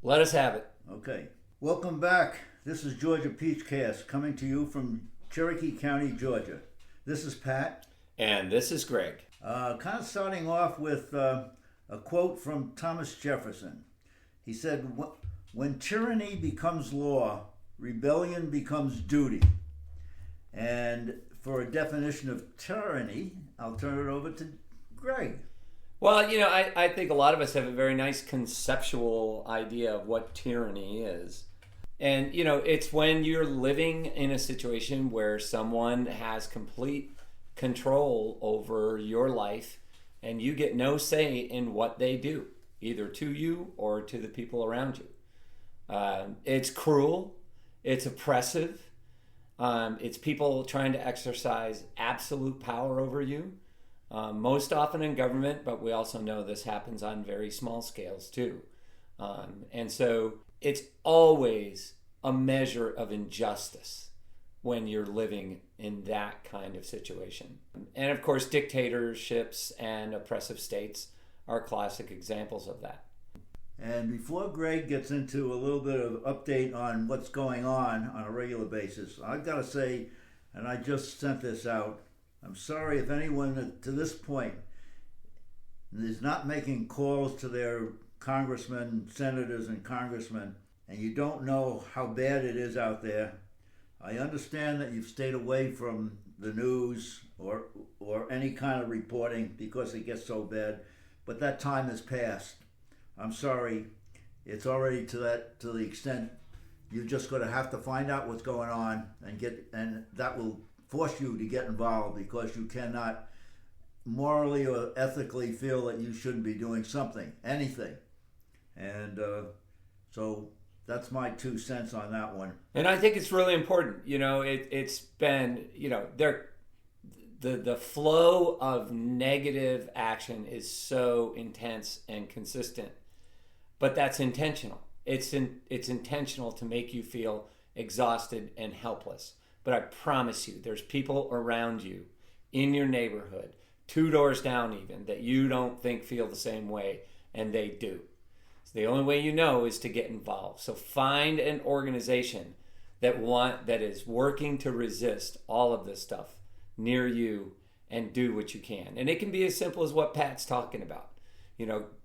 Let us have it. Okay. Welcome back. This is Georgia Peachcast coming to you from Cherokee County, Georgia. This is Pat. And this is Gregg. Kind of starting off with a quote from Thomas Jefferson. He said, "When tyranny becomes law, rebellion becomes duty." And for a definition of tyranny, I'll turn it over to Gregg. Well, I think a lot of us have a very nice conceptual idea of what tyranny is. And, it's when you're living in a situation where someone has complete control over your life and you get no say in what they do, either to you or to the people around you. It's cruel, it's oppressive, it's people trying to exercise absolute power over you, most often in government, but we also know this happens on very small scales too. And so it's always a measure of injustice when you're living in that kind of situation. And of course, dictatorships and oppressive states are classic examples of that. And before Gregg gets into a little bit of update on what's going on a regular basis, I've got to say, and I just sent this out, I'm sorry if anyone to this point is not making calls to their congressmen, senators, and congressmen, and you don't know how bad it is out there. I understand that you've stayed away from the news or any kind of reporting because it gets so bad, but that time has passed. I'm sorry, it's already to the extent you're just going to have to find out what's going on and that will force you to get involved because you cannot morally or ethically feel that you shouldn't be doing something, anything. And so that's my 2 cents on that one. And I think it's really important. It's been, the flow of negative action is so intense and consistent, but that's intentional. It's intentional to make you feel exhausted and helpless. But I promise you, there's people around you in your neighborhood, 2 doors down even, that you don't think feel the same way, and they do. The only way you know is to get involved. So find an organization that is working to resist all of this stuff near you and do what you can. And it can be as simple as what Pat's talking about.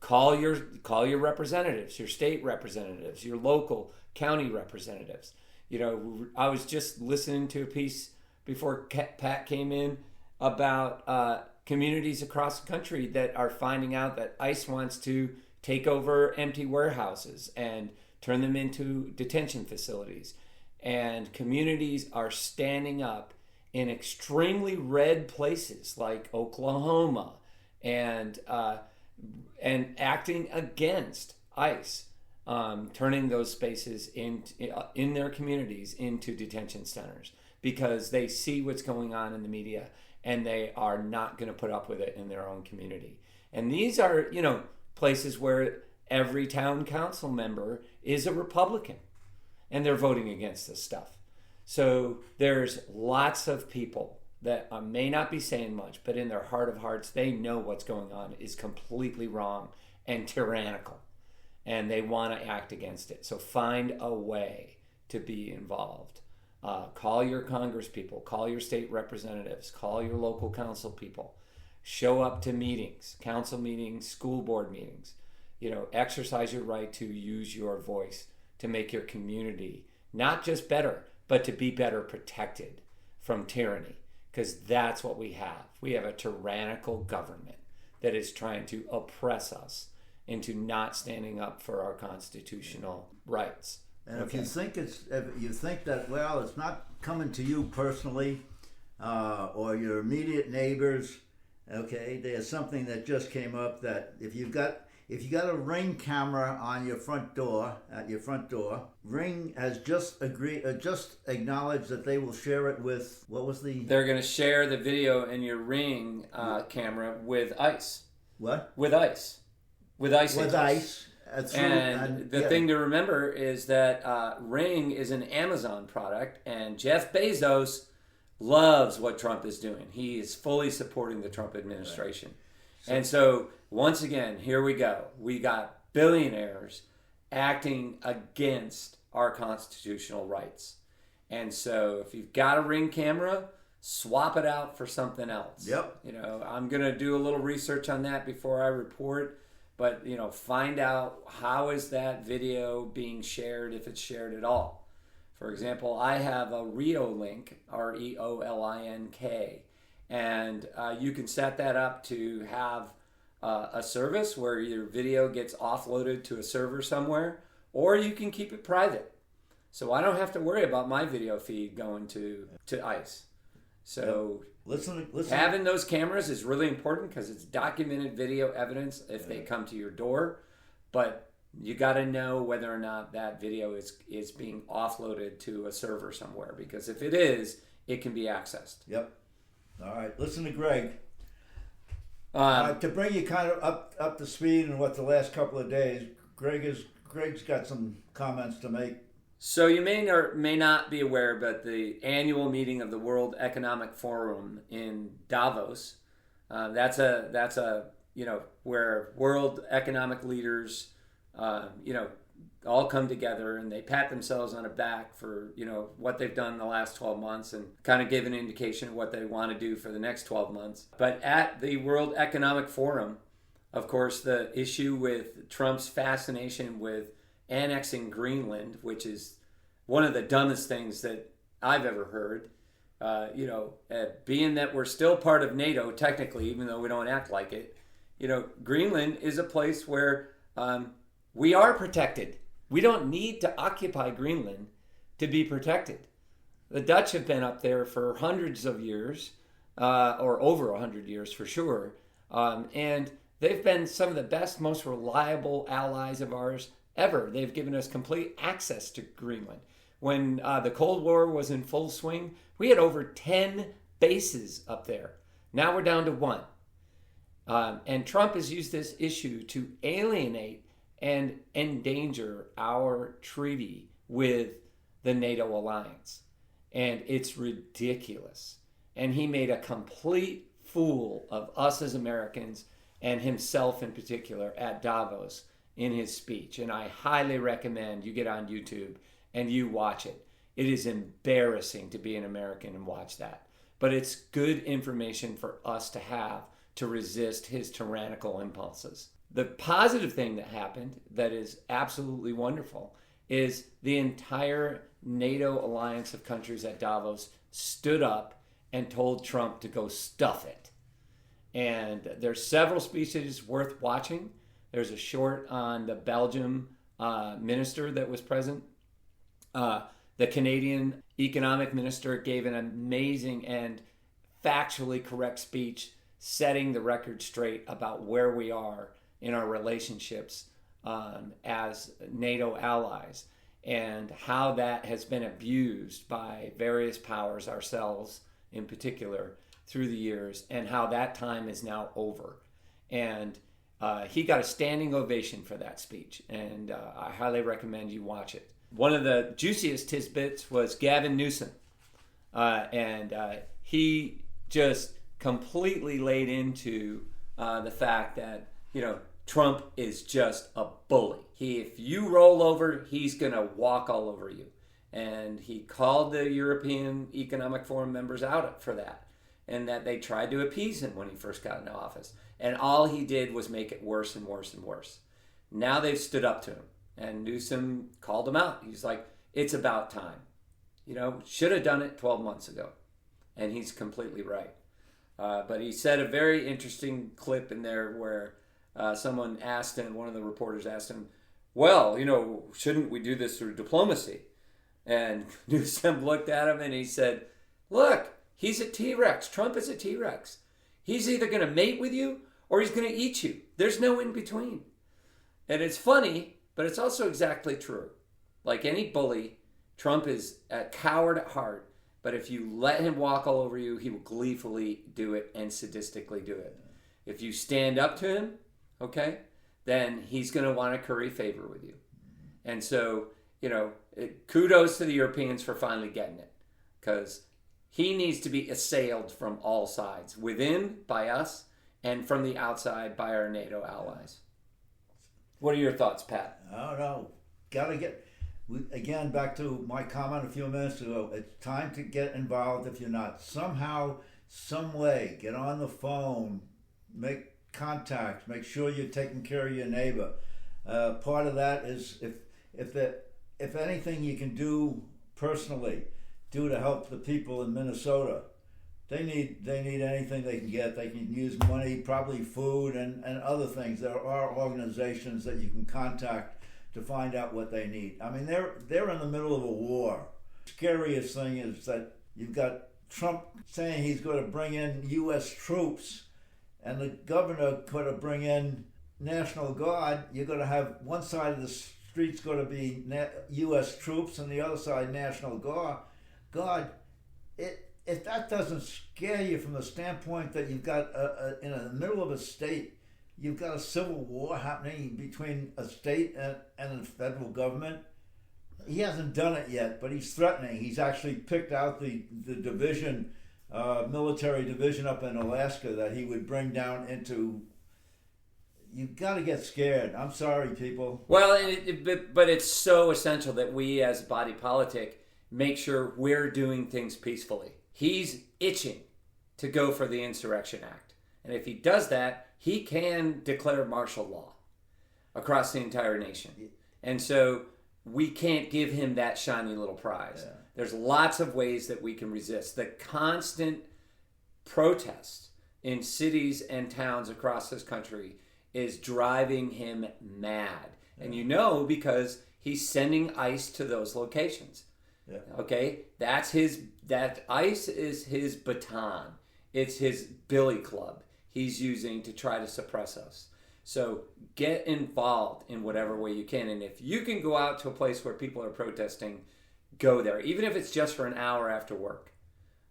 Call your representatives, your state representatives, your local county representatives. I was just listening to a piece before Pat came in about communities across the country that are finding out that ICE wants to take over empty warehouses and turn them into detention facilities. And communities are standing up in extremely red places like Oklahoma and acting against ICE, turning those spaces in their communities into detention centers because they see what's going on in the media and they are not going to put up with it in their own community. And these are, places where every town council member is a Republican and they're voting against this stuff. So there's lots of people that may not be saying much, but in their heart of hearts, they know what's going on is completely wrong and tyrannical, and they want to act against it. So find a way to be involved. Call your Congress people, call your state representatives, call your local council people. Show up to meetings, council meetings, school board meetings. Exercise your right to use your voice to make your community not just better, but to be better protected from tyranny. Because that's what we have. We have a tyrannical government that is trying to oppress us into not standing up for our constitutional rights. And if you think that, well, it's not coming to you personally or your immediate neighbors. Okay, there's something that just came up that if you got a Ring camera on your front door, Ring has just acknowledged that they will share it with, They're going to share the video in your Ring camera with ICE. What? With ICE. With ICE. With ICE. And the thing to remember is that Ring is an Amazon product, and Jeff Bezos loves what Trump is doing. He is fully supporting the Trump administration. Right. And so, once again, here we go. We got billionaires acting against our constitutional rights. And so if you've got a Ring camera, swap it out for something else. Yep. You know, I'm going to do a little research on that before I report, but, you know, find out how is that video being shared, if it's shared at all. For example, I have a Reolink, REOLINK, and you can set that up to have a service where your video gets offloaded to a server somewhere, or you can keep it private. So I don't have to worry about my video feed going to ICE. So listen. Having those cameras is really important because it's documented video evidence if they come to your door. But you got to know whether or not that video is being offloaded to a server somewhere, because if it is, it can be accessed. Yep. All right. Listen to Gregg. To bring you kind of up to speed in what the last couple of days, Gregg's got some comments to make. So you may or may not be aware, but the annual meeting of the World Economic Forum in Davos, that's a where world economic leaders all come together and they pat themselves on the back for what they've done in the last 12 months and kind of give an indication of what they want to do for the next 12 months. But at the World Economic Forum, of course, the issue with Trump's fascination with annexing Greenland, which is one of the dumbest things that I've ever heard. Being that we're still part of NATO, technically, even though we don't act like it, Greenland is a place where we are protected. We don't need to occupy Greenland to be protected. The Dutch have been up there for hundreds of years, or over 100 years for sure, and they've been some of the best, most reliable allies of ours ever. They've given us complete access to Greenland. When the Cold War was in full swing, we had over 10 bases up there. Now we're down to 1. And Trump has used this issue to alienate and endanger our treaty with the NATO alliance. And it's ridiculous. And he made a complete fool of us as Americans and himself in particular at Davos in his speech. And I highly recommend you get on YouTube and you watch it. It is embarrassing to be an American and watch that. But it's good information for us to have to resist his tyrannical impulses. The positive thing that happened that is absolutely wonderful is the entire NATO alliance of countries at Davos stood up and told Trump to go stuff it. And there's several speeches worth watching. There's a short on the Belgium minister that was present. The Canadian economic minister gave an amazing and factually correct speech setting the record straight about where we are in our relationships as NATO allies and how that has been abused by various powers, ourselves in particular, through the years, and how that time is now over. And he got a standing ovation for that speech, and I highly recommend you watch it. One of the juiciest tidbits was Gavin Newsom, and he just completely laid into the fact that Trump is just a bully. If you roll over, he's gonna walk all over you, and he called the European Economic Forum members out for that, and that they tried to appease him when he first got into office, and all he did was make it worse and worse and worse. Now they've stood up to him. And Newsom called him out. He's like, it's about time. Should have done it 12 months ago. And he's completely right. But he said a very interesting clip in there where someone asked him, one of the reporters asked him, well, shouldn't we do this through diplomacy? And Newsom looked at him and he said, look, he's a T-Rex. Trump is a T-Rex. He's either going to mate with you or he's going to eat you. There's no in between. And it's funny, but it's also exactly true. Like any bully, Trump is a coward at heart, but if you let him walk all over you, he will gleefully do it and sadistically do it. If you stand up to him, okay, then he's going to want to curry favor with you. And so, kudos to the Europeans for finally getting it, because he needs to be assailed from all sides, within by us and from the outside by our NATO allies. What are your thoughts, Pat? I don't know. got to get. Again, back to my comment a few minutes ago. It's time to get involved. If you're not, somehow, some way, get on the phone, make contact, make sure you're taking care of your neighbor. Part of that is if anything you can do personally, do to help the people in Minnesota. They need anything they can get. They can use money, probably food and other things. There are organizations that you can contact to find out what they need. I mean, they're in the middle of a war. The scariest thing is that you've got Trump saying he's going to bring in U.S. troops, and the governor going to bring in National Guard. You're going to have one side of the street's going to be U.S. troops, and the other side National Guard. If that doesn't scare you from the standpoint that you've got in the middle of a state, you've got a civil war happening between a state and the federal government. He hasn't done it yet, but he's threatening. He's actually picked out the division, military division up in Alaska that he would bring down into. You've got to get scared. I'm sorry, people. Well, but it's so essential that we as a body politic make sure we're doing things peacefully. He's itching to go for the Insurrection Act. And if he does that, he can declare martial law across the entire nation. And so we can't give him that shiny little prize. Yeah. There's lots of ways that we can resist. The constant protests in cities and towns across this country is driving him mad. Yeah. And you know, because he's sending ICE to those locations. Yeah. Okay? That ICE is his baton. It's his billy club he's using to try to suppress us. So get involved in whatever way you can. And if you can go out to a place where people are protesting, go there, even if it's just for an hour after work.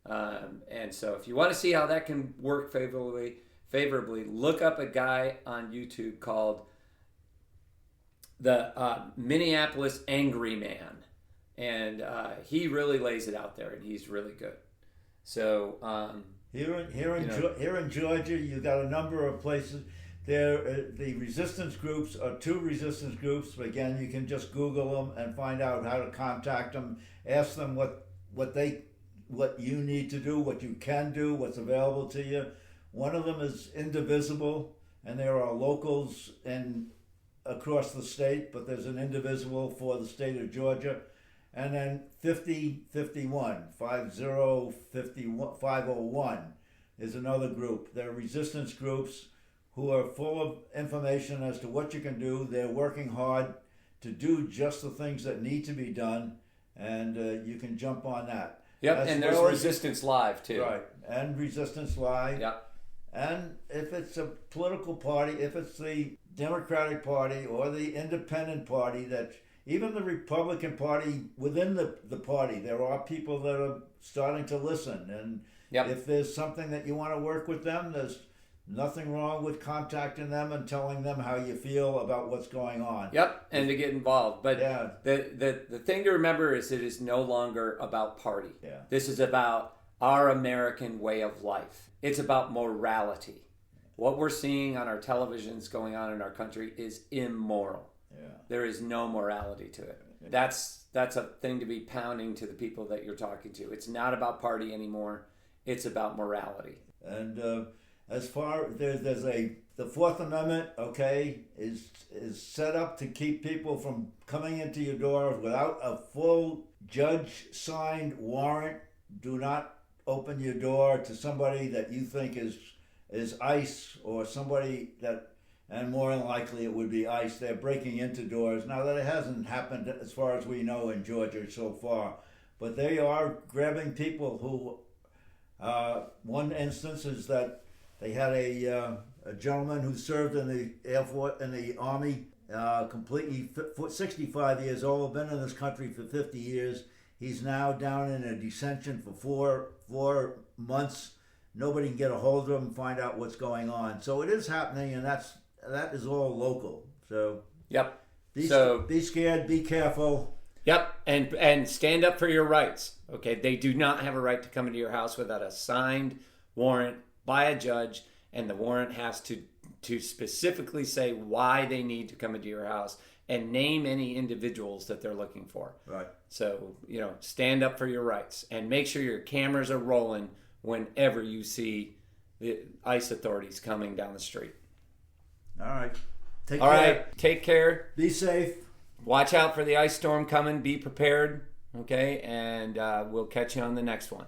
And so if you want to see how that can work favorably, look up a guy on YouTube called the Minneapolis Angry Man. And he really lays it out there, and he's really good. So here in Georgia, you got a number of places. There, the resistance groups are 2 resistance groups. Again, you can just Google them and find out how to contact them. Ask them what you need to do, what you can do, what's available to you. One of them is Indivisible, and there are locals across the state, but there's an Indivisible for the state of Georgia. And then 5051 501 is another group. They're resistance groups who are full of information as to what you can do. They're working hard to do just the things that need to be done, and you can jump on that. Yep, and there's Resistance Live too. Right, and Resistance Live. Yep. And if it's a political party, if it's the Democratic Party or the Independent Party, that even the Republican Party, within the party, there are people that are starting to listen. And if there's something that you want to work with them, there's nothing wrong with contacting them and telling them how you feel about what's going on. Yep, and to get involved. But the thing to remember is it is no longer about party. Yeah. This is about our American way of life. It's about morality. What we're seeing on our televisions going on in our country is immoral. Yeah. There is no morality to it. That's a thing to be pounding to the people that you're talking to. It's not about party anymore. It's about morality. And as far there's the Fourth Amendment, okay, is set up to keep people from coming into your door without a full judge-signed warrant. Do not open your door to somebody that you think is ICE or somebody that. And more than likely it would be ICE. They're breaking into doors. Now, that it hasn't happened as far as we know in Georgia so far. But they are grabbing people who, one instance is that they had a gentleman who served in the Air Force, in the Army, completely 65 years old, been in this country for 50 years. He's now down in a detention for four months. Nobody can get a hold of him and find out what's going on. So it is happening, and that is all local. So yep. Be scared, be careful. Yep, and stand up for your rights. Okay, they do not have a right to come into your house without a signed warrant by a judge, and the warrant has to specifically say why they need to come into your house and name any individuals that they're looking for. Right. So, stand up for your rights and make sure your cameras are rolling whenever you see the ICE authorities coming down the street. All right. All right. Take care. Be safe. Watch out for the ice storm coming. Be prepared. Okay. And we'll catch you on the next one.